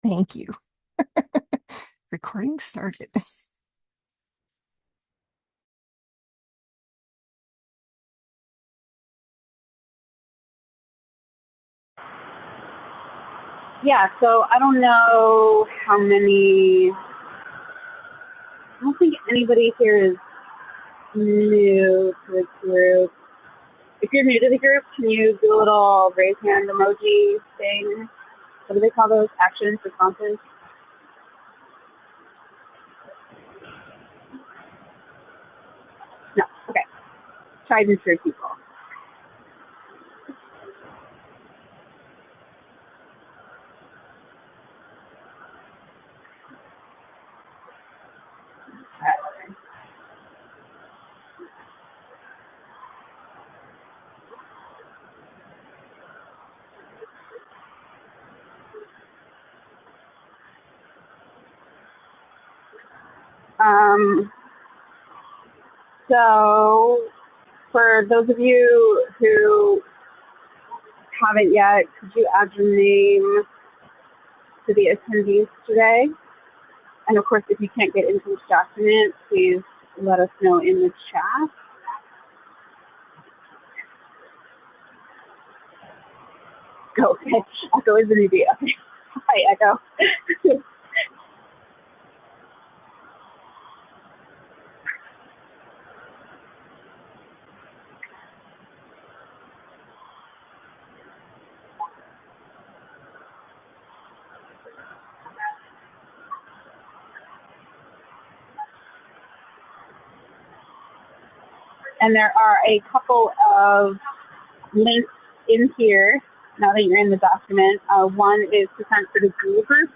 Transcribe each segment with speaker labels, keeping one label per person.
Speaker 1: Thank you. Recording started.
Speaker 2: Yeah, so I don't know how many, I don't think anybody here is new to the group. If you're new to the group, can you do a little raise hand emoji thing? What do they call those? Actions, responses? No, okay. Tried and true people. So for those of you who haven't yet, could you add your name to the attendees today? And of course, if you can't get into this document, please let us know in the chat. Okay, Echo is the newbie. Okay. Hi, Echo. And there are a couple of links in here now that you're in the document. One is to sign for the Google group,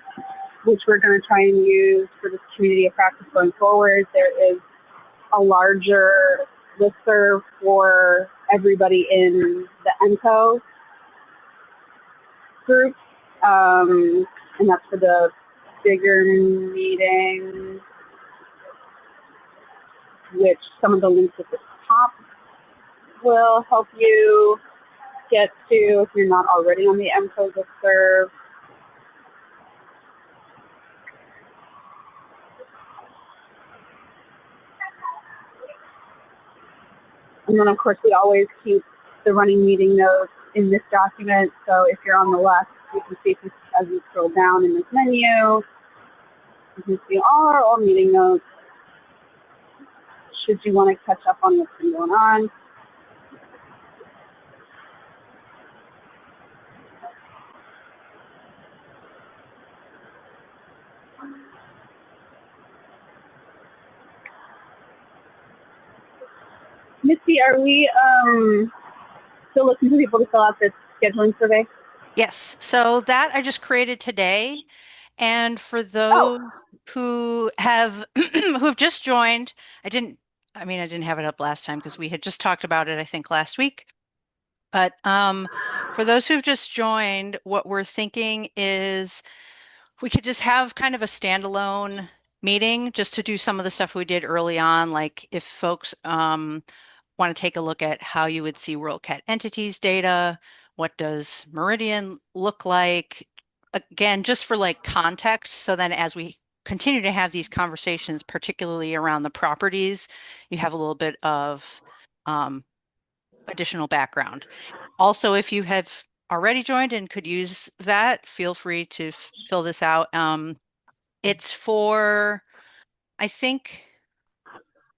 Speaker 2: which we're going to try and use for this community of practice going forward. There is a larger listserv for everybody in the EMCO group, and that's for the bigger meetings, which some of the links at the top will help you get to if you're not already on the EMCO listserv. And then, of course, we always keep the running meeting notes in this document. So if you're on the left, you can see as you scroll down in this menu, you can see all our old meeting notes should you want to catch up on what's been going on. Misty, are we still looking for people to fill out this scheduling survey?
Speaker 1: Yes, so that I just created today. And for those who have just joined, I didn't have it up last time because we had just talked about it, I think, last week. But for those who've just joined, what we're thinking is we could just have kind of a standalone meeting just to do some of the stuff we did early on, like if folks want to take a look at how you would see WorldCat entities data, what does Meridian look like? Again, just for like context, so then as we continue to have these conversations, particularly around the properties, you have a little bit of additional background. Also, if you have already joined and could use that, feel free to fill this out. It's for, I think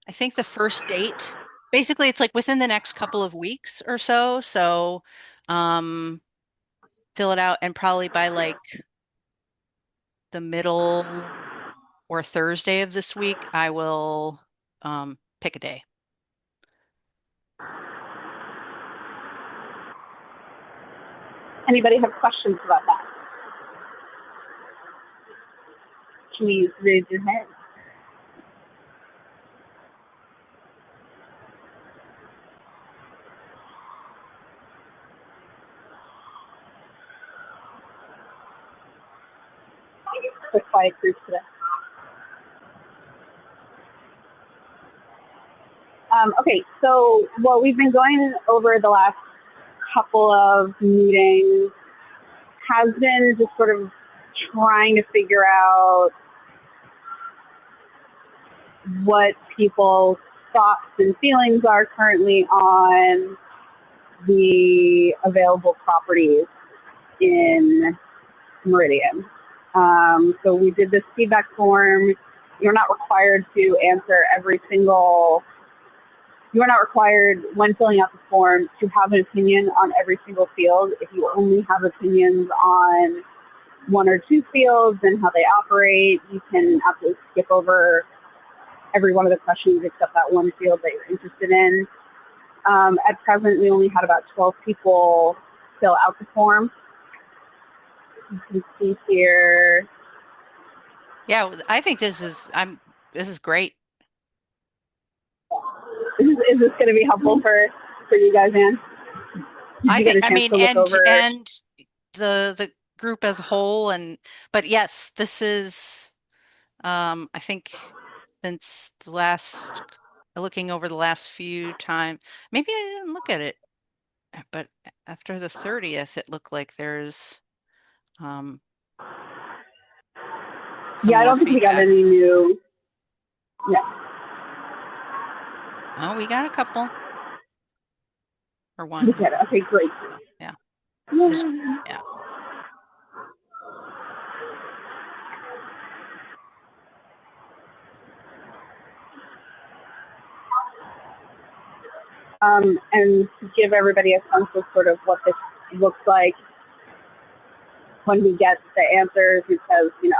Speaker 1: the first date. Basically, it's like within the next couple of weeks or so. So, fill it out and probably by like the middle or Thursday of this week, I will pick a day.
Speaker 2: Anybody have questions about that? Please raise your hand. The quiet group today. Okay, so what we've been going over the last couple of meetings has been just sort of trying to figure out what people's thoughts and feelings are currently on the available properties in Meridian. So we did this feedback form. You're not required to answer every single, you are not required when filling out the form to have an opinion on every single field. If you only have opinions on one or two fields and how they operate, you can absolutely skip over every one of the questions except that one field that you're interested in. At present, we only had about 12 people fill out the form. You can see here.
Speaker 1: Yeah, I think this is great.
Speaker 2: Is this going to be helpful for you guys, Ann? Did you get a
Speaker 1: I
Speaker 2: chance
Speaker 1: mean,
Speaker 2: to look over?
Speaker 1: and the group as a whole, and but yes, this is I think since the last looking over the last few times, maybe I didn't look at it, but after the 30th, it looked like there's um some
Speaker 2: Yeah, I
Speaker 1: more
Speaker 2: don't think we got
Speaker 1: feedback.
Speaker 2: any new. Yeah,
Speaker 1: Oh, we got a couple or
Speaker 2: we
Speaker 1: one.
Speaker 2: get it. Okay, great.
Speaker 1: So, yeah, this,
Speaker 2: Yeah.
Speaker 1: yeah.
Speaker 2: And to give everybody a sense of sort of what this looks like when we get the answers, because we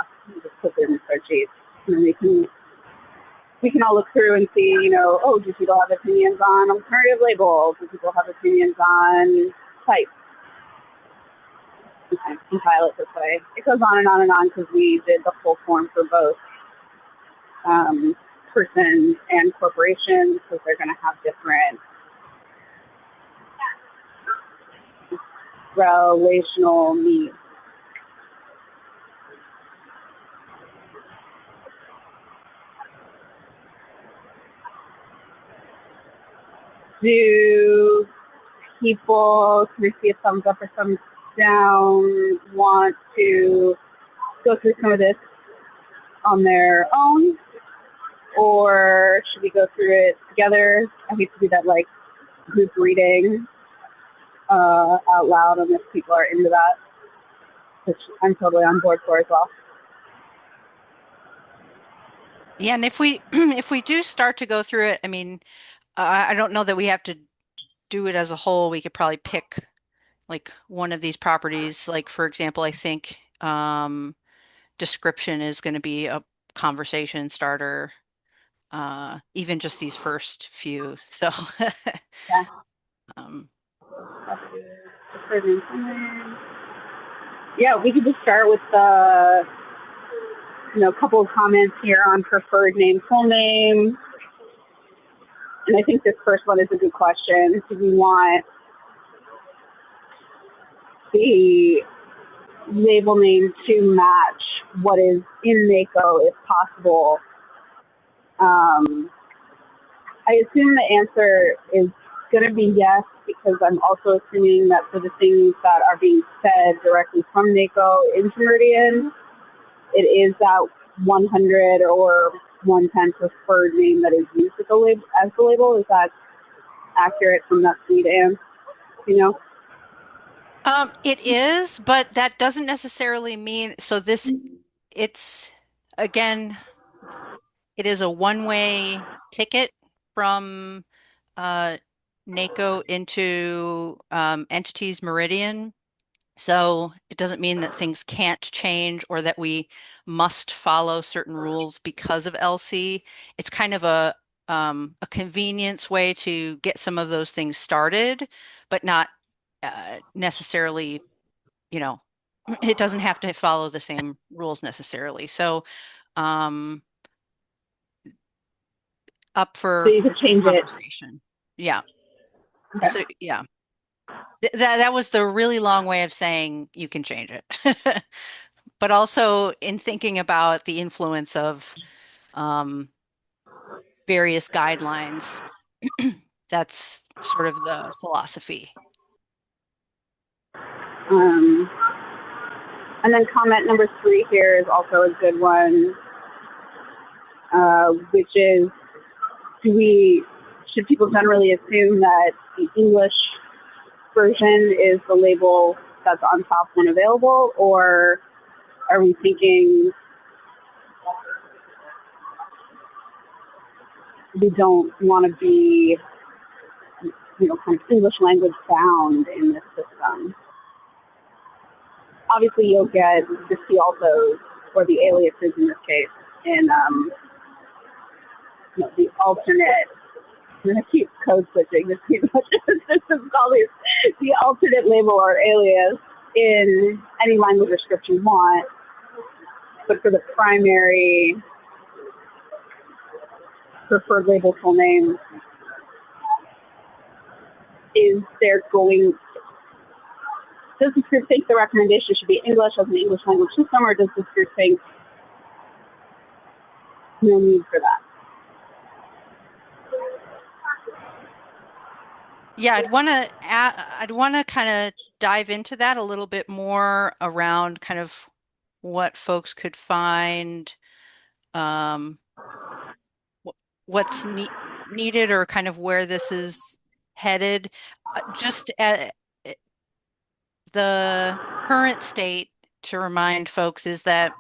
Speaker 2: just put it in spreadsheets, and we can all look through and see, oh, do people have opinions on alternative labels? Do people have opinions on type? We kind of compile it this way. It goes on and on and on because we did the full form for both persons and corporations, because they're going to have different relational needs. Do people, can I see a thumbs up or thumbs down, want to go through some of this on their own, or should we go through it together? I hate to do that like group reading out loud unless people are into that, which I'm totally on board for as well.
Speaker 1: Yeah, and if we if we do start to go through it, I mean, I don't know that we have to do it as a whole. We could probably pick like one of these properties. Like for example, I think description is going to be a conversation starter, even just these first few. So,
Speaker 2: Yeah.
Speaker 1: um,
Speaker 2: Yeah, we could just start with the, couple of comments here on preferred name, full name. And I think this first one is a good question. Do we want the label name to match what is in NACO if possible? I assume the answer is going to be yes, because I'm also assuming that for the things that are being fed directly from NACO into Meridian, it is that 100 or 110 preferred name that is used as the label. Is that accurate from that feed, Anne? You know?
Speaker 1: it is, but that doesn't necessarily mean so this it's again, it is a one-way ticket from uh NACO into entities Meridian. So it doesn't mean that things can't change or that we must follow certain rules because of LC. It's kind of a convenience way to get some of those things started, but not necessarily, you know, it doesn't have to follow the same rules necessarily. So um, up
Speaker 2: So
Speaker 1: for
Speaker 2: you could change it.
Speaker 1: conversation. Yeah.
Speaker 2: Okay.
Speaker 1: So yeah. That was the really long way of saying you can change it. But also in thinking about the influence of um, various guidelines, that's sort of the philosophy.
Speaker 2: Um, And then comment number 3 here is also a good one, which is, should people generally assume that the English version is the label that's on top when available, or are we thinking we don't want to be, kind of English language bound in this system? Obviously, you'll get the CALSOs, or the aliases in this case, in the alternate. I'm going to keep code switching. This system's always the alternate label or alias in any language or script you want. But for the primary preferred label full name, does this group think the recommendation should be English as an English language system, or does this group think no need for that?
Speaker 1: Yeah, I'd want to kind of dive into that a little bit more around kind of what folks could find, um, what's needed or kind of where this is headed. Just the current state, to remind folks, is that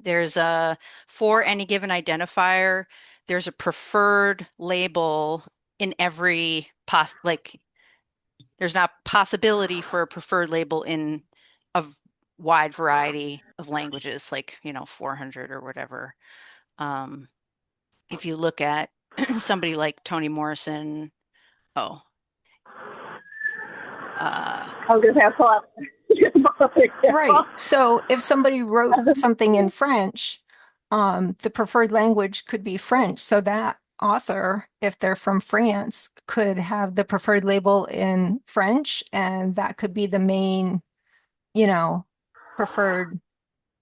Speaker 1: there's a for any given identifier, there's a preferred label in every there's not possibility for a preferred label in a wide variety of languages, like 400 or whatever. Um, if you look at somebody like Toni Morrison, oh, uh,
Speaker 2: I was going to say, I'll pull up.
Speaker 3: Right. So if somebody wrote something in French, the preferred language could be French. So that author, if they're from France, could have the preferred label in French, and that could be the main, you know, preferred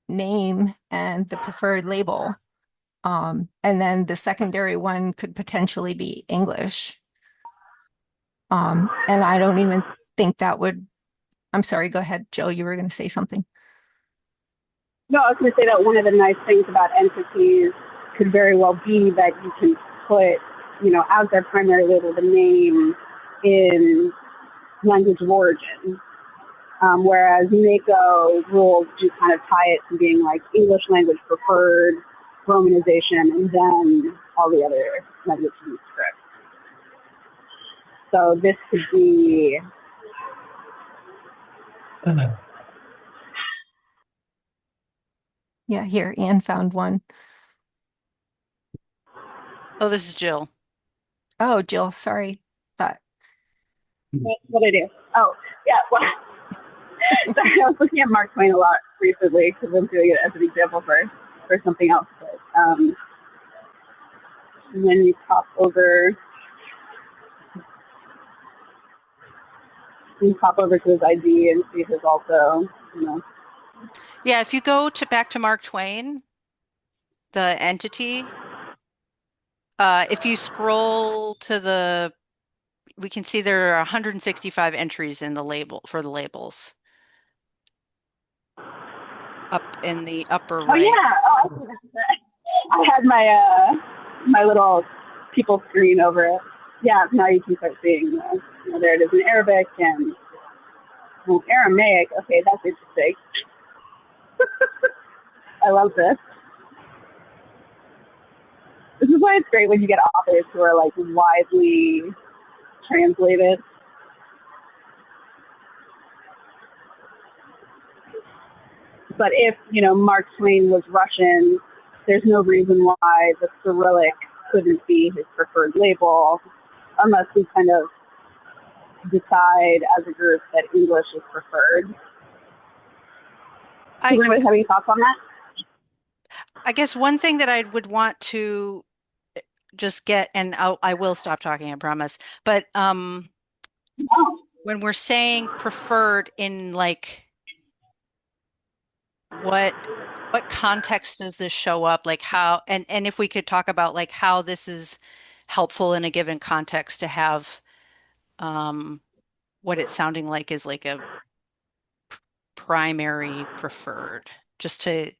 Speaker 3: name and the preferred label. And then the secondary one could potentially be English. And I don't even think that would, I'm sorry, go ahead, Joe, you were going to say something.
Speaker 2: No, I was going to say that one of the nice things about entities could very well be that you can put, as their primary label, the name in language of origin. Whereas NACO rules do kind of tie it to being like English language preferred, Romanization, and then all the other language scripts. So this could be.
Speaker 3: Yeah, here, Anne found one.
Speaker 1: oh, this is Jill.
Speaker 3: Oh, Jill, sorry. Thought.
Speaker 2: What I do? Oh, yeah. Well, sorry, I was looking at Mark Twain a lot recently because I'm doing it as an example for something else. But and then you pop over to his ID and see his also,
Speaker 1: Yeah, if you go back to Mark Twain, the entity, if you scroll to we can see there are 165 entries in the label for the labels up in the upper
Speaker 2: Oh
Speaker 1: right.
Speaker 2: yeah. Oh, I had my little people screen over it. Yeah, now you can start seeing. There it is in Arabic and Aramaic. Okay, that's interesting. I love this. This is why it's great when you get authors who are like widely translated. But if, Mark Twain was Russian, there's no reason why the Cyrillic couldn't be his preferred label, unless we kind of decide as a group that English is preferred. Does anybody have any thoughts on that?
Speaker 1: I guess one thing that I would want to just get, and I will stop talking, I promise. But when we're saying preferred in like what context does this show up? Like how, and if we could talk about like how this is helpful in a given context to have what it's sounding like is like a primary preferred, just to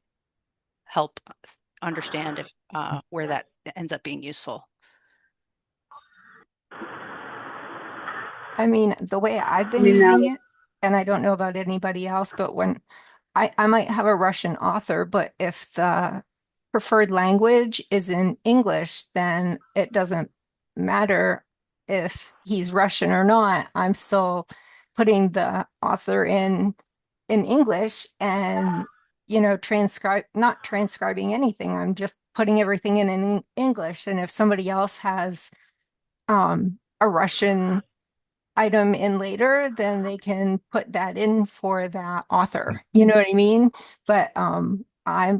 Speaker 1: help understand if where that ends up being useful.
Speaker 3: I mean, the way I've been
Speaker 2: You know,
Speaker 3: using it, and I don't know about anybody else, but when I might have a Russian author, but if the preferred language is in English, then it doesn't matter if he's Russian or not. I'm still putting the author in English and, not transcribing anything. I'm just putting everything in English. And if somebody else has a Russian item in later, then they can put that in for that author. You know what I mean? But I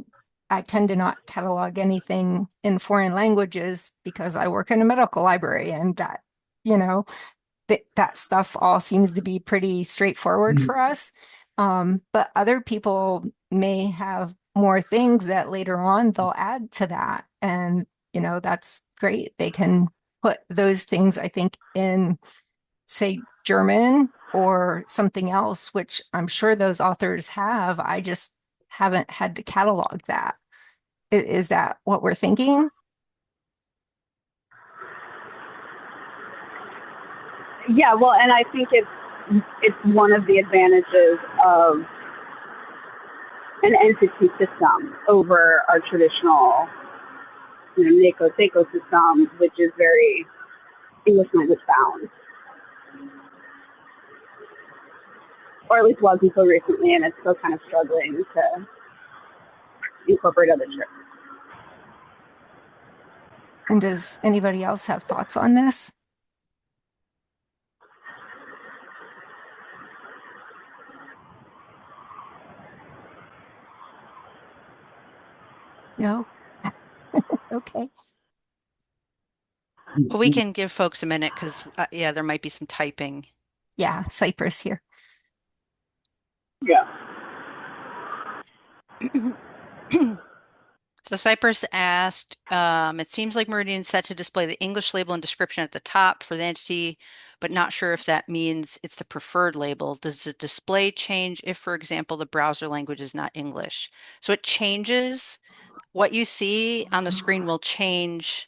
Speaker 3: tend to not catalog anything in foreign languages because I work in a medical library, and you know, that stuff all seems to be pretty straightforward for us. But other people may have more things that later on they'll add to that. And, that's great. They can put those things, I think, in, say, German or something else, which I'm sure those authors have. I just haven't had to catalog that. Is that what we're thinking?
Speaker 2: yeah, well, and I think it's one of the advantages of an entity system over our traditional, NACO SACO system, which is very English language bound, or at least was until recently, and it's still kind of struggling to incorporate other trips.
Speaker 3: And does anybody else have thoughts on this? No? Okay.
Speaker 1: Well, we can give folks a minute because, yeah, there might be some typing.
Speaker 3: Yeah, Cypress here.
Speaker 2: Yeah.
Speaker 1: So Cypress asked, it seems like Meridian is set to display the English label and description at the top for the entity, but not sure if that means it's the preferred label. Does the display change if, for example, the browser language is not English? So it changes. What you see on the screen will change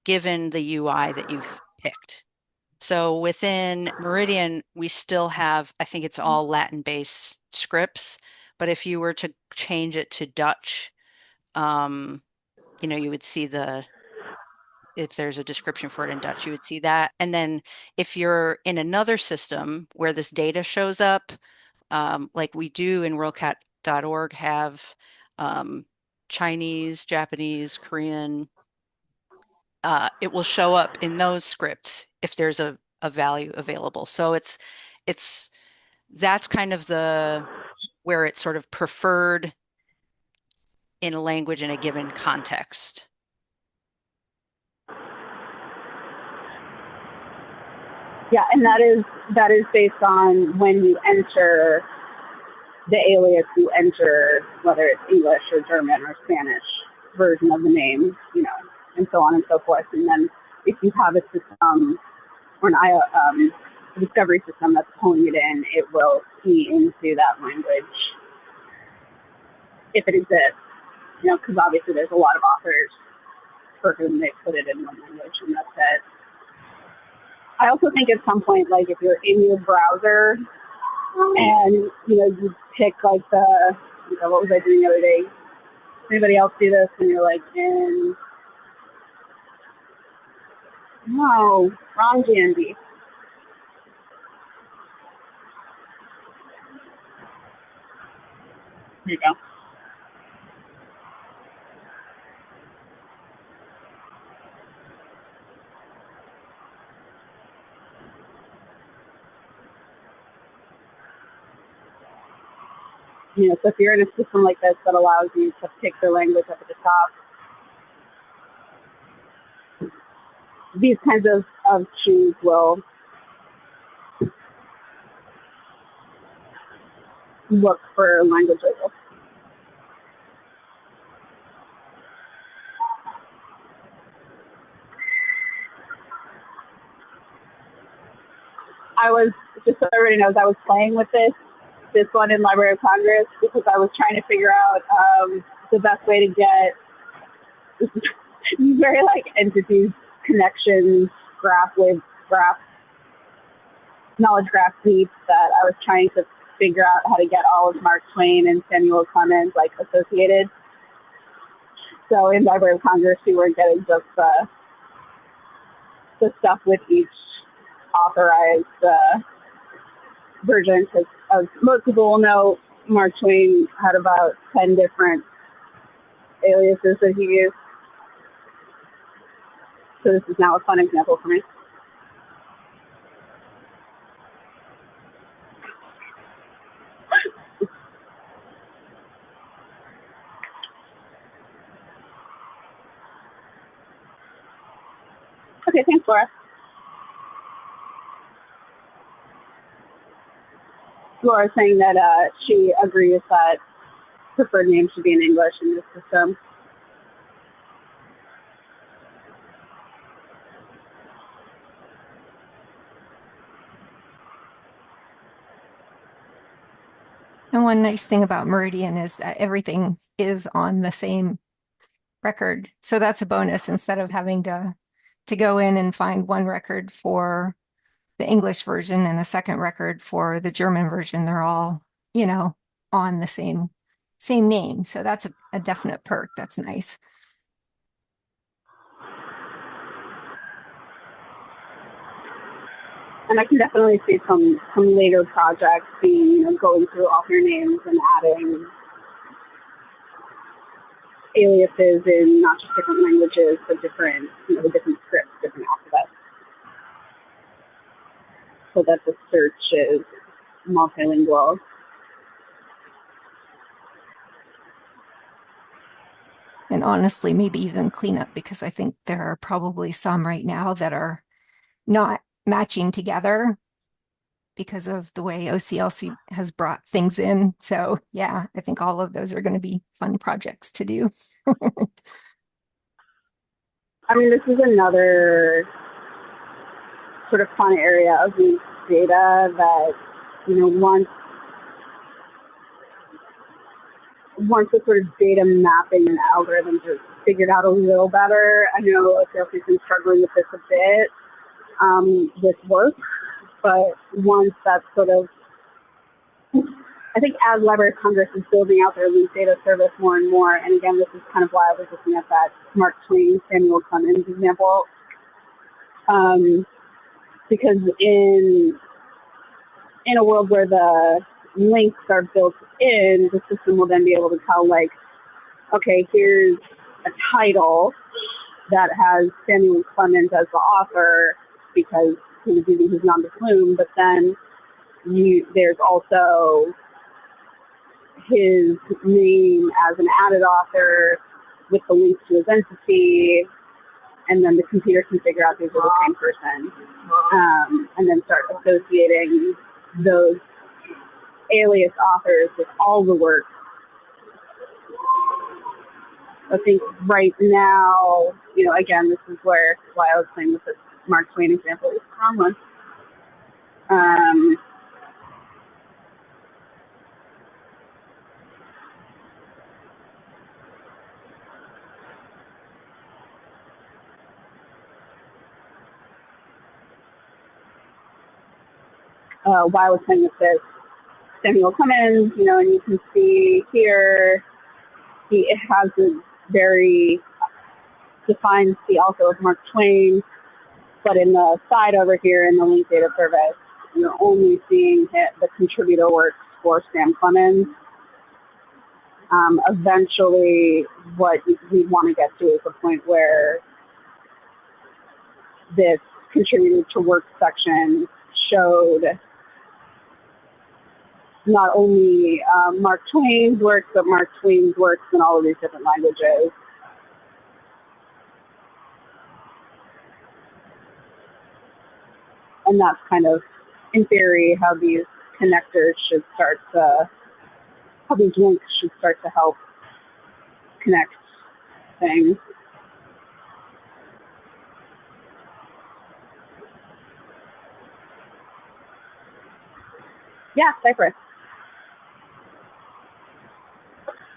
Speaker 1: given the UI that you've picked. So within Meridian, we still have, I think it's all Latin-based scripts, but if you were to change it to Dutch, you would see if there's a description for it in Dutch, you would see that. And then if you're in another system where this data shows up, like we do in WorldCat.org have Chinese, Japanese, Korean, it will show up in those scripts if there's a value available. So that's kind of where it's sort of preferred in a language in a given context.
Speaker 2: Yeah, and that is based on when you enter the alias, you enter whether it's English or German or Spanish version of the name, and so on and so forth. And then if you have a system or a discovery system that's pulling it in, it will key into that language if it exists. Because obviously there's a lot of authors for whom they put it in one language, and that's it. I also think at some point, like if you're in your browser and you pick like what was I doing the other day? Anybody else do this? And you're like, no, wrong GND. Here you go. So if you're in a system like this that allows you to pick the language up at the top, these kinds of keys will look for language labels. I was, just so everybody knows, I was playing with this this one in Library of Congress because I was trying to figure out the best way to get very like entities, connections, graph, knowledge graph deep that I was trying to figure out how to get all of Mark Twain and Samuel Clemens like associated. So in Library of Congress, we were getting just the stuff with each authorized version, because as most people will know, Mark Twain had about 10 different aliases that he used. So this is now a fun example for me. Okay, thanks, Laura. Laura's saying that she agrees that preferred names should be in English in this system.
Speaker 3: And one nice thing about Meridian is that everything is on the same record. So that's a bonus instead of having to go in and find one record for the English version and a second record for the German version. They're all, on the same name. So that's a definite perk. That's nice.
Speaker 2: And I can definitely see some later projects being, going through author names and adding aliases in not just different languages, but different, different scripts, different alphabets, so that the search is multilingual.
Speaker 3: And honestly, maybe even cleanup, because I think there are probably some right now that are not matching together because of the way OCLC has brought things in. So yeah, I think all of those are going to be fun projects to do.
Speaker 2: I mean, this is another sort of fun area of these data that, once the sort of data mapping and algorithms are figured out a little better. I know OCLC's been struggling with this a bit with work, but once that's sort of, I think as Library of Congress is building out their linked data service more and more, and again, this is kind of why I was looking at that Mark Twain, Samuel Clemens example, because in a world where the links are built in, the system will then be able to tell, like, okay, here's a title that has Samuel Clemens as the author because he was using his nom de plume, but then there's also his name as an added author with the links to his entity, and then the computer can figure out these are the same person, and then start associating those alias authors with all the work. I think right now, again, this is why I was playing with this Mark Twain example. It's a strong one. Why I was playing with this Samuel Clemens, and you can see here, it has a very defined C also of Mark Twain, but in the side over here in the linked data service, you're only seeing the contributor works for Sam Clemens. Eventually, what we want to get to is a point where this contributed to work section showed not only Mark Twain's works, but Mark Twain's works in all of these different languages. And that's kind of, in theory, how these connectors should start to, how these links should start to help connect things. Yeah, Cypress.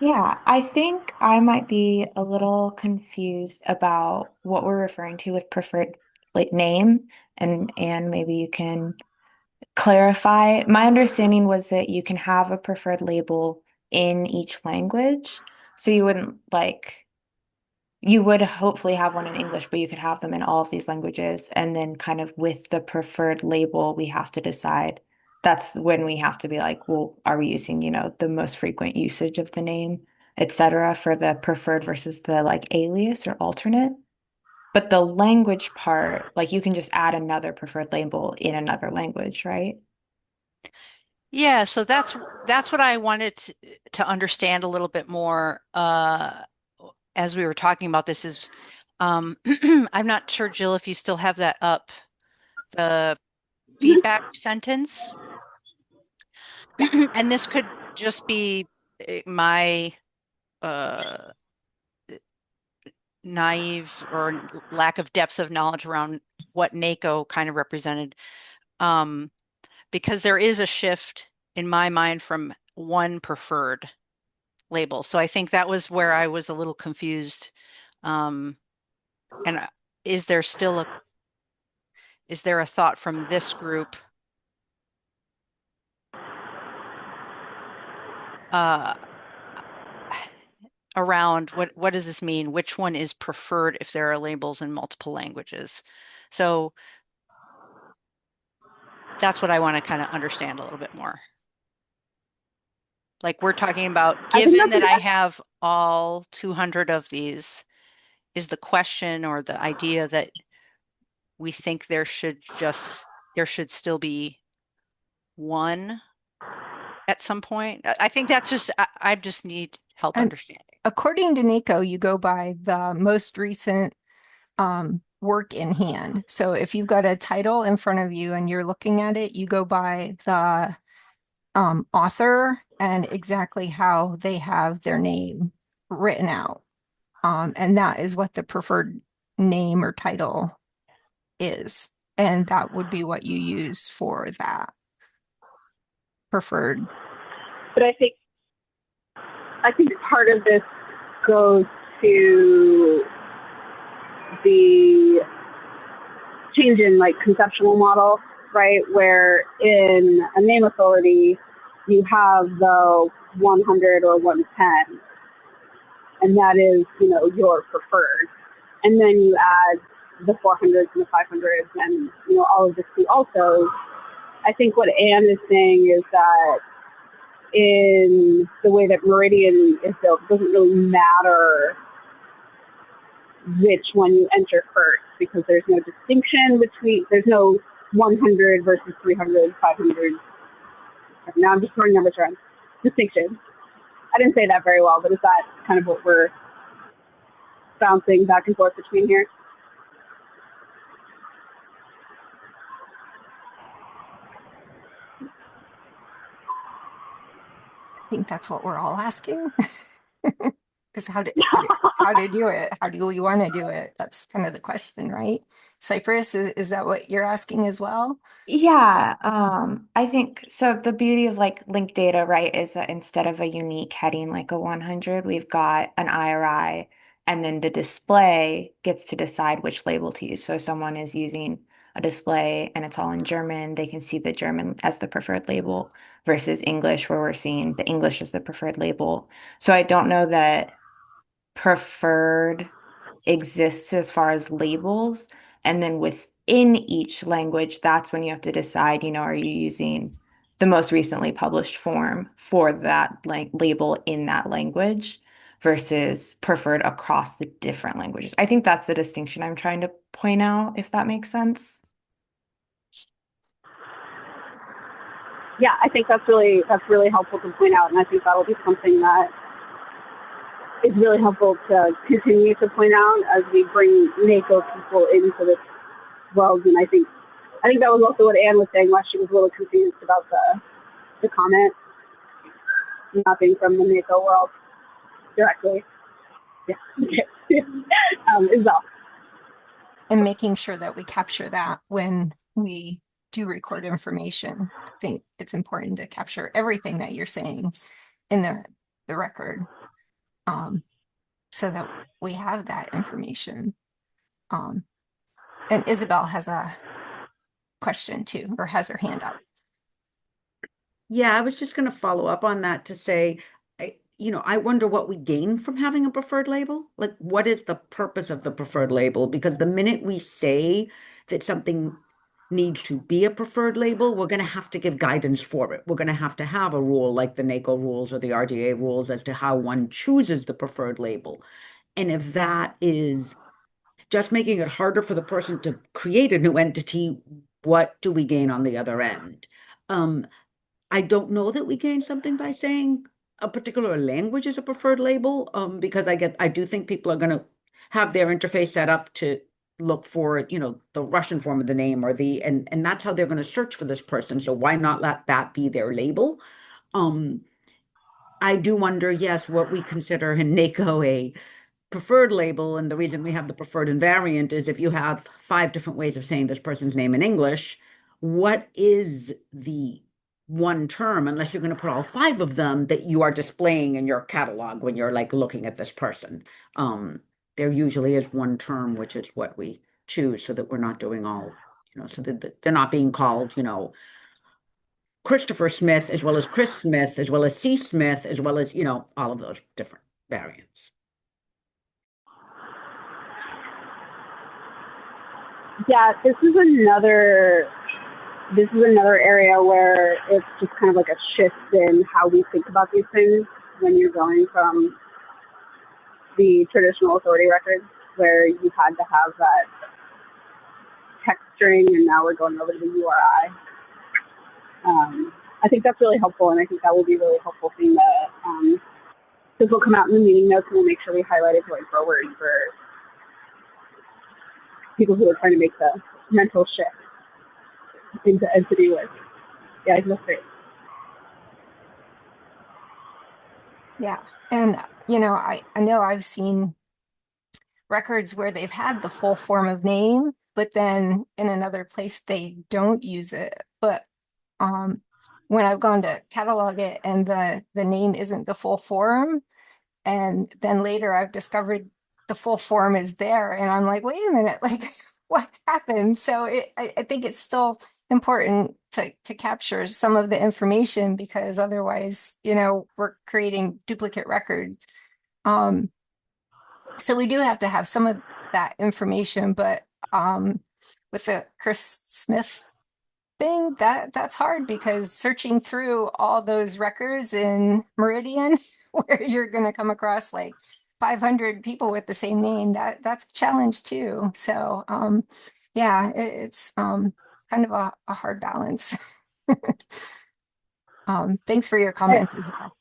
Speaker 4: Yeah, I think I might be a little confused about what we're referring to with preferred like name, and maybe you can clarify. My understanding was that you can have a preferred label in each language. So you wouldn't like you would hopefully have one in English, but you could have them in all of these languages. And then kind of with the preferred label, we have to decide. That's when we have to be like, well, are we using, the most frequent usage of the name, et cetera, for the preferred versus the like alias or alternate? But the language part, like you can just add another preferred label in another language, right?
Speaker 1: Yeah, so that's what I wanted to understand a little bit more as we were talking about this is I'm not sure, Jill, if you still have that up, the feedback sentence.
Speaker 2: Yeah.
Speaker 1: And this could just be my uh, naive or lack of depth of knowledge around what NACO kind of represented. Um, because there is a shift in my mind from one preferred label. So I think that was where I was a little confused. Um, and is there still a is there a thought from this group uh, around what does this mean? Which one is preferred if there are labels in multiple languages? So that's what I want to kind of understand a little bit more. Like we're talking about,
Speaker 2: I think
Speaker 1: given
Speaker 2: that's
Speaker 1: that
Speaker 2: an
Speaker 1: I have all 200 of these, is the question or the idea that we think there should still be one at some point? I think that's just I just need help
Speaker 3: And
Speaker 1: understanding.
Speaker 3: according to NACO, you go by the most recent work in hand. So if you've got a title in front of you and you're looking at it, you go by the author and exactly how they have their name written out. And that is what the preferred name or title is. And that would be what you use for that preferred.
Speaker 2: but I think part of this goes to the change in like conceptual model, right? Where in a name authority, you have the 100 or 110, and that is, your preferred. And then you add the 400s and the 500s and, all of the two also. I think what Anne is saying is that in the way that Meridian is built, it doesn't really matter which one you enter first because there's no distinction there's no 100 versus 300, 500. Now I'm just throwing numbers around. Distinction. I didn't say that very well, but is that kind of what we're bouncing back and forth between here?
Speaker 3: I think that's what we're all asking. Is how to do it? How do you want to do it? That's kind of the question, right? Cypress, is that what you're asking as well?
Speaker 4: Yeah, I think so. The beauty of like linked data, right, is that instead of a unique heading like a 100, we've got an IRI, and then the display gets to decide which label to use. So if someone is using a display and it's all in German, they can see the German as the preferred label versus English, where we're seeing the English as the preferred label. So I don't know that preferred exists as far as labels. And then within each language, that's when you have to decide, are you using the most recently published form for that label in that language versus preferred across the different languages. I think that's the distinction I'm trying to point out, if that makes sense.
Speaker 2: Yeah, I think that's really helpful to point out, and I think that'll be something that is really helpful to continue to point out as we bring NACO people into this world. And I think that was also what Anne was saying why she was a little confused about the comment not being from the NACO world directly. Yeah. Okay. Isabel.
Speaker 3: And making sure that we capture that when we do record information. I think it's important to capture everything that you're saying in the record. um, so that we have that information. Um, and Isabel has a question too, or has her hand up.
Speaker 5: Yeah, I was just going to follow up on that to say, I wonder what we gain from having a preferred label. Like, what is the purpose of the preferred label? Because the minute we say that something needs to be a preferred label, we're going to have to give guidance for it. We're going to have a rule like the NACO rules or the RDA rules as to how one chooses the preferred label. And if that is just making it harder for the person to create a new entity, what do we gain on the other end? Um, I don't know that we gain something by saying a particular language is a preferred label, because I do think people are going to have their interface set up to look for, the Russian form of the name and that's how they're going to search for this person. So why not let that be their label? Um, I do wonder, yes, what we consider in NACO a preferred label, and the reason we have the preferred invariant is if you have 5 different ways of saying this person's name in English, what is the one term, unless you're going to put all 5 of them, that you are displaying in your catalog when you're like looking at this person? There usually is one term, which is what we choose so that we're not doing all, so that they're not being called, Christopher Smith, as well as Chris Smith, as well as C. Smith, as well as, all of those different variants.
Speaker 2: Yeah, this is another area where it's just kind of like a shift in how we think about these things when you're going from the traditional authority records where you had to have that text string and now we're going over to the URI. I think that's really helpful, and I think that will be a really helpful thing that this will come out in the meeting notes, and we'll make sure we highlight it going forward for people who are trying to make the mental shift into entity with. Yeah, I think that's great.
Speaker 3: Yeah. And, I know I've seen records where they've had the full form of name, but then in another place they don't use it. But when I've gone to catalog it and the name isn't the full form, and then later I've discovered the full form is there, and I'm like, wait a minute, like what happened? So I think it's still important to capture some of the information because otherwise, we're creating duplicate records. So we do have to have some of that information, but with the Chris Smith thing, that's hard because searching through all those records in Meridian, where you're going to come across like 500 people with the same name, that's a challenge too. So yeah, it's kind of a hard balance. Thanks for your comments, Isabel.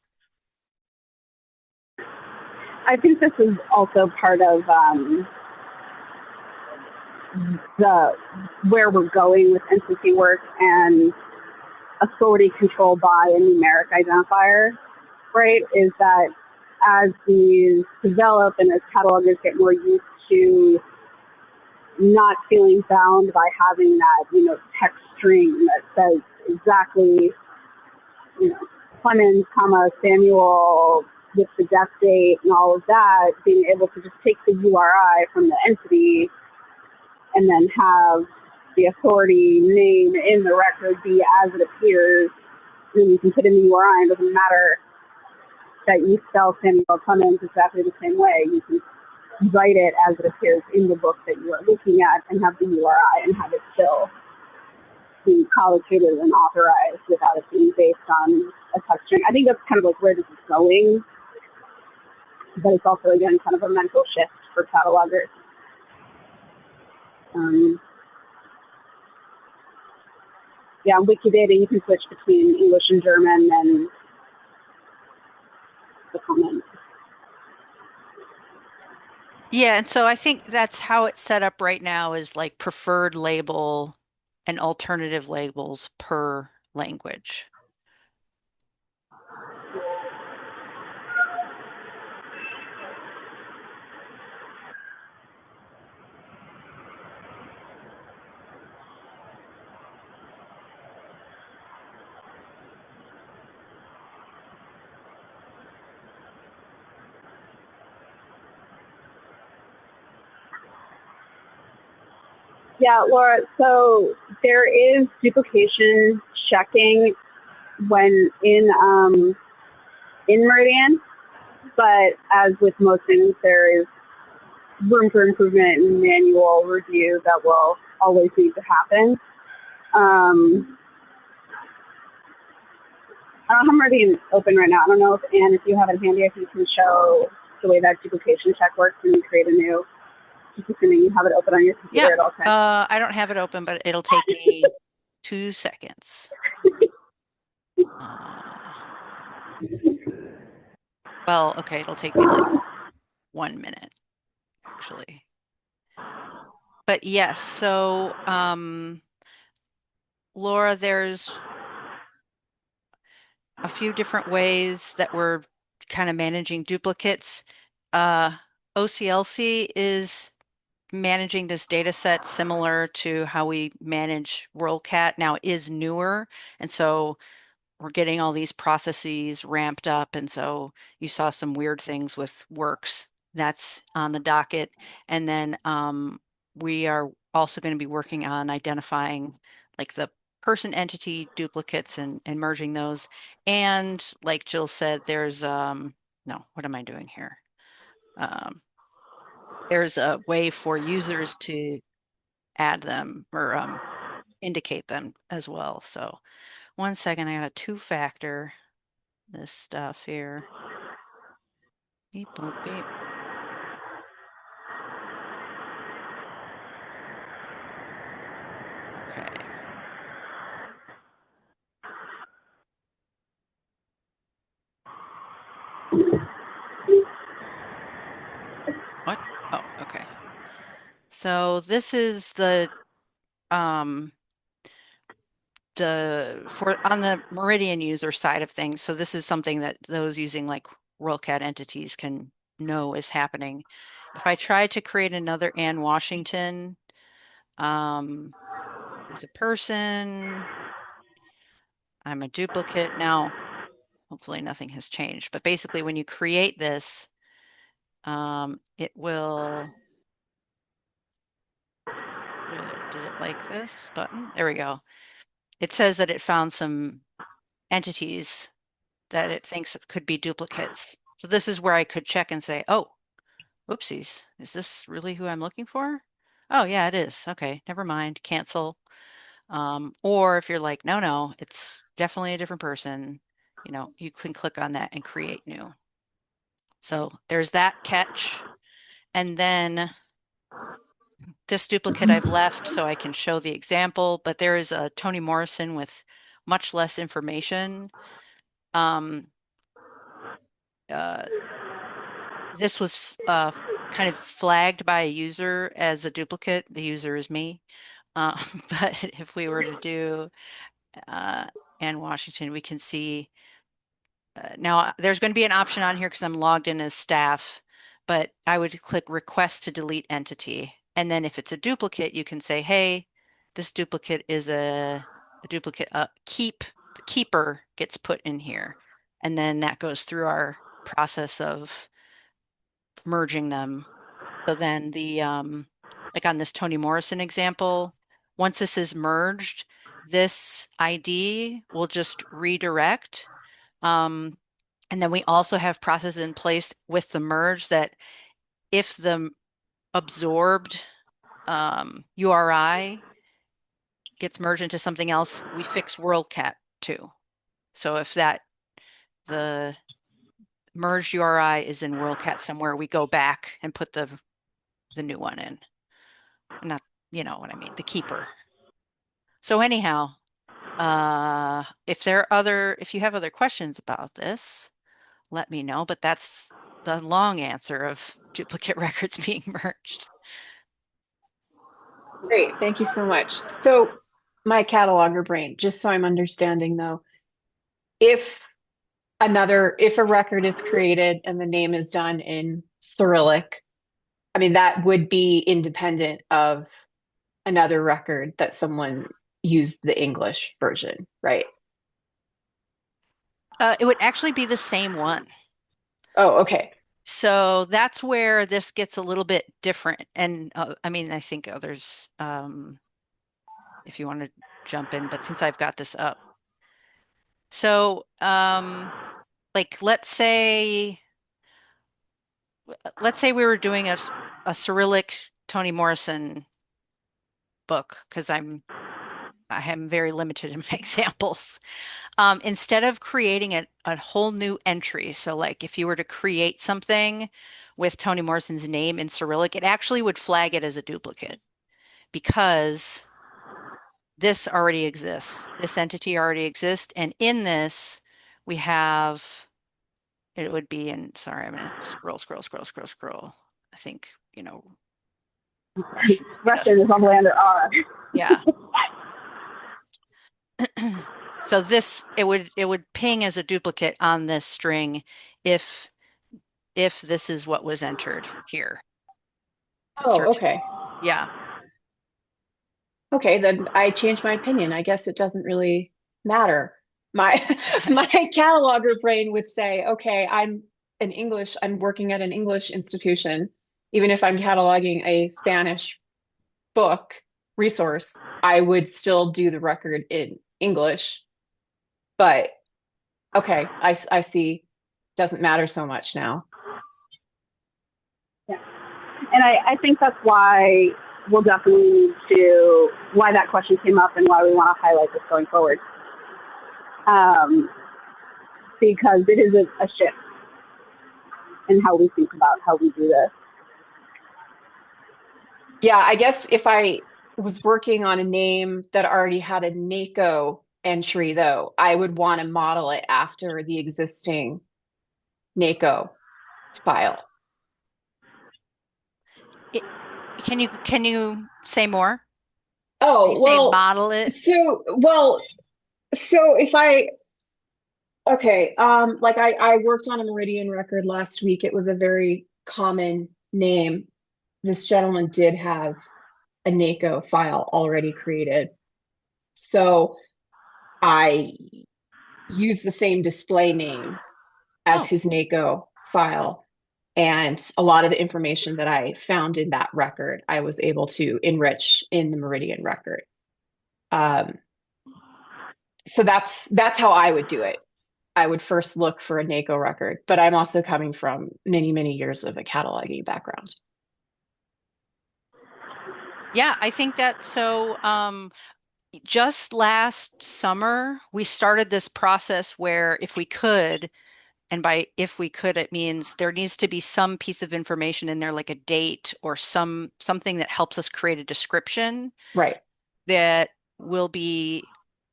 Speaker 2: I think this is also part of the where we're going with entity work and authority control by a numeric identifier, right? Is that as these develop and as catalogers get more used to not feeling bound by having that, text string that says exactly, Clemens, Samuel with the death date and all of that, being able to just take the URI from the entity and then have the authority name in the record be as it appears. And you can put in the URI, it doesn't matter that you spell Samuel Clemens exactly the same way. You can write it as it appears in the book that you are looking at and have the URI and have it still be collocated and authorized without it being based on a text string. I think that's kind of like where this is going, but it's also, again, kind of a mental shift for catalogers. Yeah, on Wikidata, you can switch between English and German and the comments.
Speaker 1: Yeah, and so I think that's how it's set up right now is like preferred label and alternative labels per language.
Speaker 2: Yeah, Laura. So there is duplication checking when in Meridian, but as with most things, there is room for improvement and manual review that will always need to happen. Um, I don't have Meridian open right now. I don't know if Anne, if you have it handy, if you can show the way that duplication check works when you create a new. Just assuming you have it open on your
Speaker 1: Yeah.
Speaker 2: computer at all times.
Speaker 1: I don't have it open, but it'll take me 2 seconds. Uh, well, okay, it'll take me like 1 minute, actually. But yes, so Laura, there's a few different ways that we're kind of managing duplicates. Uh, OCLC is managing this data set similar to how we manage WorldCat. Now it is newer, and so we're getting all these processes ramped up. And so you saw some weird things with works. That's on the docket. And then we are also going to be working on identifying like the person entity duplicates and merging those. And like Jill said, there's no, what am I doing here? Um, there's a way for users to add them or indicate them as well. So 1 second, I got a two-factor this stuff here. Beep, boop, beep. Okay. What? Oh, okay. So this is um the for on the Meridian user side of things. So this is something that those using like WorldCat entities can know is happening. If I try to create another Ann Washington, um, there's a person, I'm a duplicate. Now, hopefully nothing has changed. But basically when you create this, it will did it like this button? There we go. It says that it found some entities that it thinks could be duplicates. So this is where I could check and say, oh, whoopsies, is this really who I'm looking for? Oh, yeah, it is. Okay, never mind, cancel. Or if you're like, no, no, it's definitely a different person, you can click on that and create new. So there's that catch. And then this duplicate I've left so I can show the example, but there is a Toni Morrison with much less information. Um, uh, this was kind of flagged by a user as a duplicate. The user is me. Uh, but if we were to do uh, Ann Washington, we can see now there's going to be an option on here because I'm logged in as staff, but I would click request to delete entity. And then if it's a duplicate, you can say, hey, this duplicate is a duplicate. The keeper gets put in here. And then that goes through our process of merging them. So then like on this Toni Morrison example, once this is merged, this ID will just redirect. Um, and then we also have processes in place with the merge that if the absorbed URI gets merged into something else, we fix WorldCat too. So if the merged URI is in WorldCat somewhere, we go back and put the new one in. Not, you know what I mean, the keeper. So anyhow, if you have other questions about this, let me know. But that's the long answer of duplicate records being merged.
Speaker 6: Great, thank you so much. So my cataloger brain, just so I'm understanding though, if if a record is created and the name is done in Cyrillic, I mean, that would be independent of another record that someone used the English version, right?
Speaker 1: It would actually be the same one.
Speaker 6: Oh, okay.
Speaker 1: So that's where this gets a little bit different. And I mean, I think others, if you want to jump in, but since I've got this up. So, like, let's say we were doing a Cyrillic Toni Morrison book, because I am very limited in my examples. Instead of creating a whole new entry, so like if you were to create something with Toni Morrison's name in Cyrillic, it actually would flag it as a duplicate because this already exists. This entity already exists. And in this, we have, it would be in, sorry, I'm going to scroll. I think, Rush get us.
Speaker 2: Russian is on the land R.
Speaker 1: Yeah. So this, it would ping as a duplicate on this string if this is what was entered here. It
Speaker 6: Oh,
Speaker 1: searches.
Speaker 6: okay.
Speaker 1: Yeah.
Speaker 6: Okay, then I changed my opinion. I guess it doesn't really matter. My my cataloger brain would say, okay, I'm working at an English institution. Even if I'm cataloging a Spanish book resource, I would still do the record in English. But okay, I see. Doesn't matter so much now.
Speaker 2: Yeah. And I think that's why we'll definitely need to, why that question came up and why we want to highlight this going forward. Because it is a shift in how we think about how we do this.
Speaker 6: Yeah, I guess if I was working on a name that already had a NACO entry, though, I would want to model it after the existing NACO file.
Speaker 1: It, can you say more? You
Speaker 6: Oh,
Speaker 1: say model it.
Speaker 6: so if I, okay, like I worked on a Meridian record last week. It was a very common name. This gentleman did have a NACO file already created. So I use the same display name as
Speaker 1: Oh,
Speaker 6: his NACO file. And a lot of the information that I found in that record, I was able to enrich in the Meridian record. Um, so that's how I would do it. I would first look for a NACO record, but I'm also coming from many, many years of a cataloging background.
Speaker 1: yeah, I think that so. Just last summer, we started this process where if we could, and by if we could, it means there needs to be some piece of information in there, like a date or something that helps us create a description
Speaker 6: Right.
Speaker 1: that will be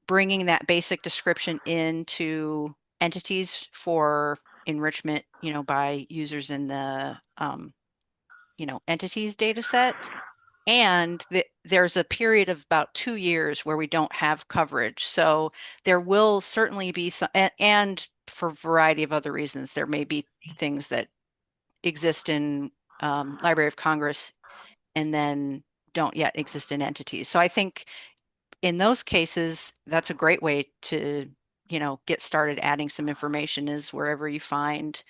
Speaker 1: bringing that basic description into entities for enrichment, by users in the entities data set. And there's a period of about 2 years where we don't have coverage. So there will certainly be some, and for a variety of other reasons, there may be things that exist in Library of Congress and then don't yet exist in entities. So I think in those cases, that's a great way to, get started adding some information is wherever you find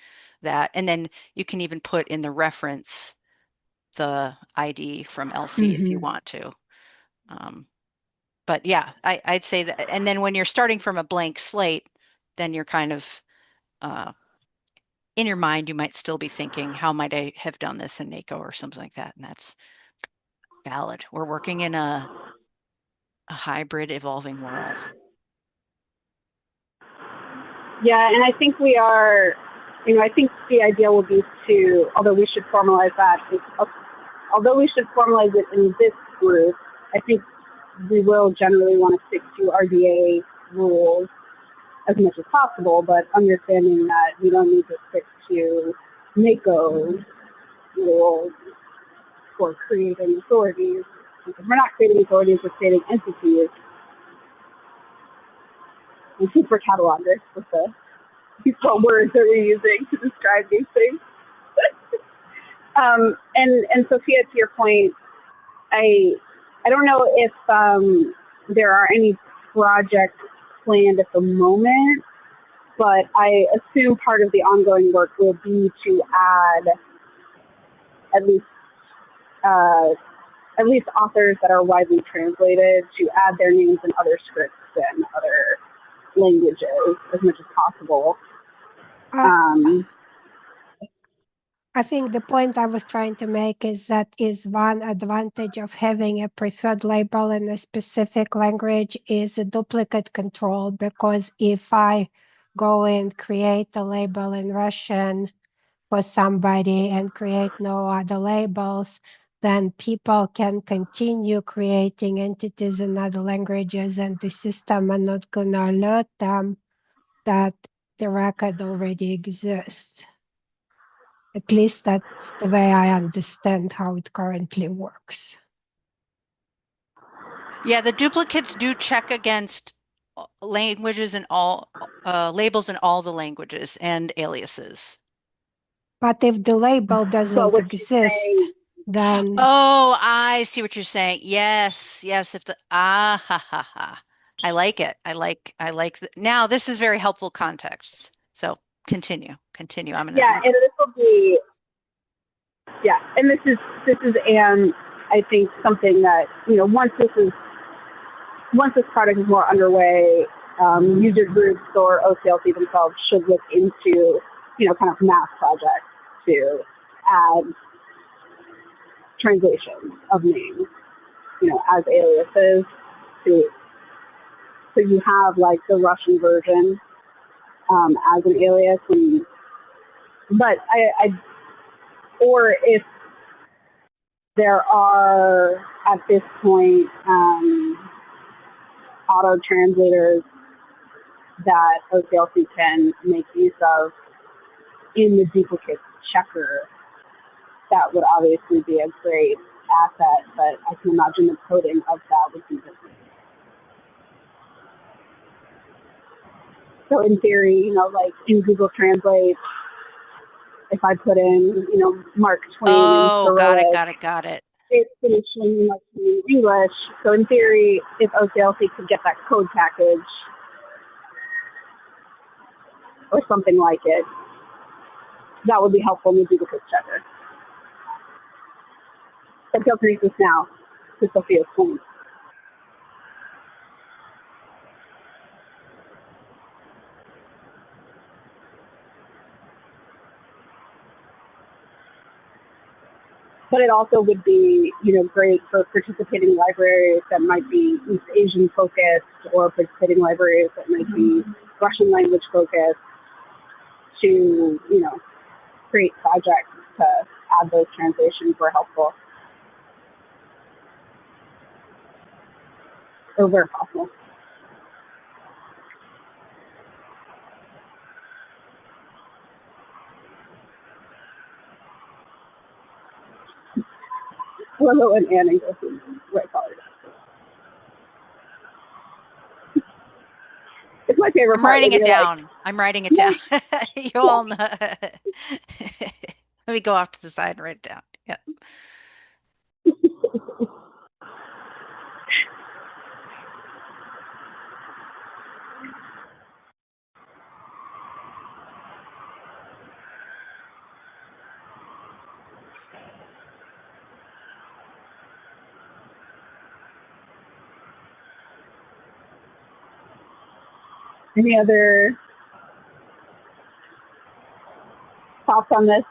Speaker 1: that. And then you can even put in the reference the ID from LC if you
Speaker 6: Mm-hmm.
Speaker 1: want to. But yeah, I'd say that. And then when you're starting from a blank slate, then you're kind of in your mind, you might still be thinking, how might I have done this in NACO or something like that? And that's valid. We're working in a hybrid evolving world.
Speaker 2: Yeah, and I think we are, I think the idea will be to, although we should formalize that, although we should formalize it in this group, I think we will generally want to stick to RDA rules as much as possible, but understanding that we don't need to stick to NACO rules for creating authorities, because we're not creating authorities, we're creating entities. And super catalogers with the these words that we're using to describe these things. And Sophia, to your point, I don't know if there are any projects planned at the moment but I assume part of the ongoing work will be to add at least uh, at least authors that are widely translated, to add their names in other scripts and other languages as much as possible.
Speaker 7: I think the point I was trying to make is that is one advantage of having a preferred label in a specific language is a duplicate control, because if I go and create a label in Russian for somebody and create no other labels, then people can continue creating entities in other languages, and the system are not going to alert them that the record already exists. At least that's the way I understand how it currently works.
Speaker 1: Yeah, the duplicates do check against languages and all labels in all the languages and aliases.
Speaker 7: But if the label
Speaker 2: So
Speaker 7: doesn't
Speaker 2: what she's
Speaker 7: exist,
Speaker 2: saying,
Speaker 7: then
Speaker 1: Oh, I see what you're saying. Yes, yes. If the ha ha ha. I like it. Now this is very helpful context. So continue. I'm gonna
Speaker 2: yeah, and this will be, yeah, and this is and I think something that, you know, once this product is more underway, user groups or OCLC themselves should look into, you know, kind of mass projects to add translations of names, you know, as aliases to, so you have like the Russian version as an alias, and but I or if there are at this point auto translators that OCLC can make use of in the duplicate checker, that would obviously be a great asset, but I can imagine the coding of that would be different. So in theory, you know, like in Google Translate, if I put in, you know, Mark Twain and Cyrillic,
Speaker 1: got it.
Speaker 2: it's finishing like in English. So in theory, if OCLC could get that code package or something like it, that would be helpful in the duplicate checker. And feel free to this now, to Sophia's point. But it also would be, you know, great for participating libraries that might be East Asian focused, or participating libraries that might be Russian language focused, to, you know, create projects to add those translations where helpful or where possible. Hello and Anne and Griffin, right colors. It's my favorite
Speaker 1: I'm
Speaker 2: part
Speaker 1: writing
Speaker 2: when
Speaker 1: it
Speaker 2: you're like,
Speaker 1: down. I'm writing it down. You all know. Let me go off to the side and write it down. Yeah.
Speaker 2: any other thoughts on this?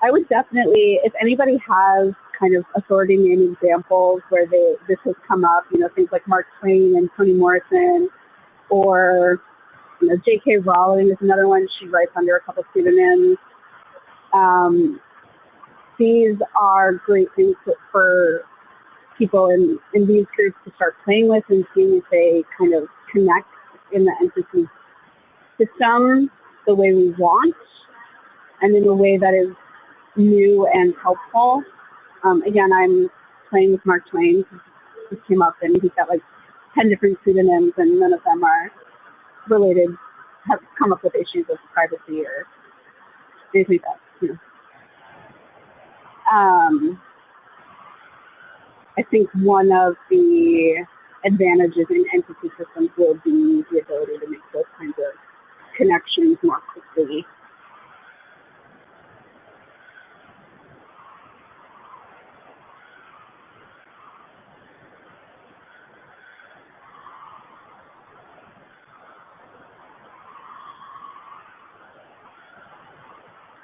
Speaker 2: I would definitely, if anybody has kind of authority name examples where this has come up, you know, things like Mark Twain and Toni Morrison, or, you know, J.K. Rowling is another one. She writes under a couple pseudonyms. These are great things for people in these groups to start playing with and seeing if they kind of connect in the entity system the way we want, and in a way that is new and helpful. Again, I'm playing with Mark Twain. He came up and he's got like 10 different pseudonyms, and none of them are related, have come up with issues of privacy or anything like that, you know. I think one of the advantages in entity systems will be the ability to make those kinds of connections more quickly.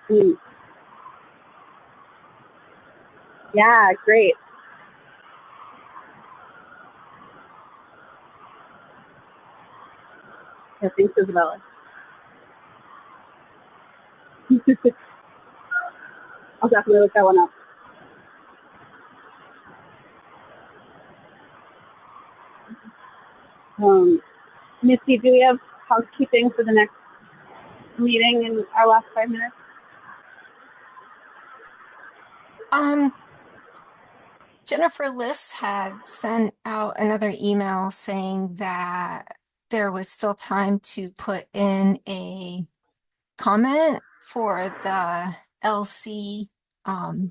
Speaker 2: Mm. Yeah, great. Yeah, thanks, Isabella. I'll definitely look that one up. Misty, do we have housekeeping for the next meeting in our last 5 minutes?
Speaker 3: Jennifer Liss had sent out another email saying that there was still time to put in a comment for the LC. Oh,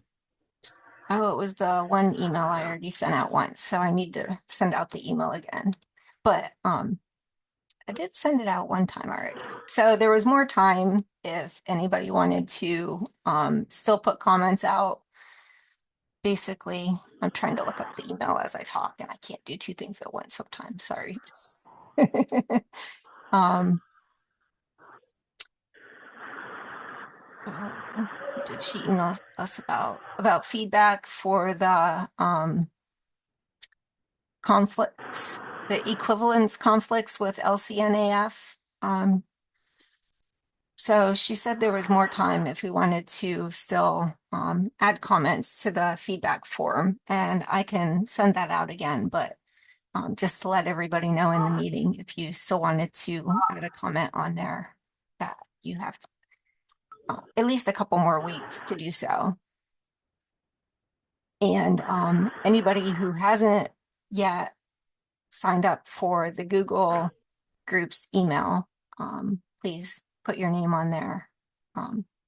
Speaker 3: it was the one email I already sent out once, so I need to send out the email again. But I did send it out one time already. So there was more time if anybody wanted to still put comments out. Basically, I'm trying to look up the email as I talk, and I can't do two things at once sometimes. Sorry. um, did she email us about feedback for the conflicts, the equivalence conflicts with LCNAF? So she said there was more time if we wanted to still add comments to the feedback form, and I can send that out again, but just to let everybody know in the meeting, if you still wanted to add a comment on there, that you have at least a couple more weeks to do so. And anybody who hasn't yet signed up for the Google Groups email, please put your name on there.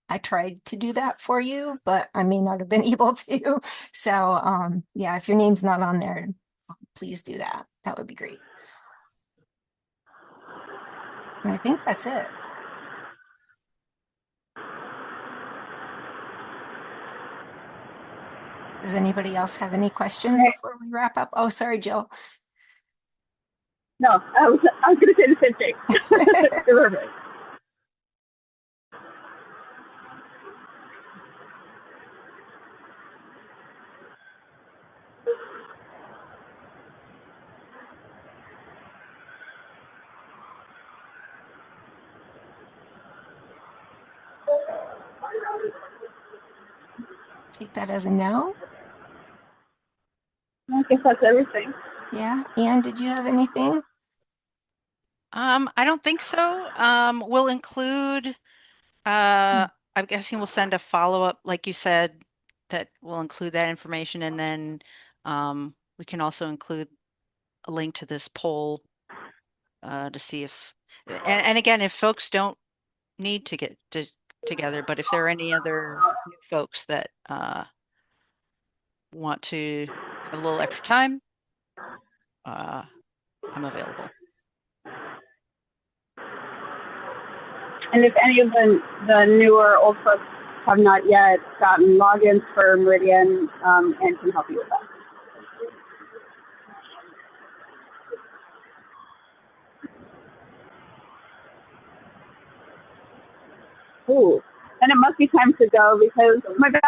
Speaker 3: I tried to do that for you, but I may not have been able to. So yeah, if your name's not on there, please do that. That would be great. And I think that's it. Does anybody else have any questions
Speaker 2: Right.
Speaker 3: before we wrap up? Oh, sorry, Jill.
Speaker 2: No, I was going to say the same thing. Perfect.
Speaker 3: Take that as a no.
Speaker 2: I guess that's everything.
Speaker 3: Yeah. Anne, did you have anything?
Speaker 1: I don't think so. We'll include, I'm guessing we'll send a follow-up, like you said, that will include that information, and then we can also include a link to this poll to see if, and again, if folks don't need to get together, but if there are any other new folks that want to have a little extra time, I'm available.
Speaker 2: And if any of the newer old folks have not yet gotten logins for Meridian, and can help you with that. Ooh, and it must be time to go because my battery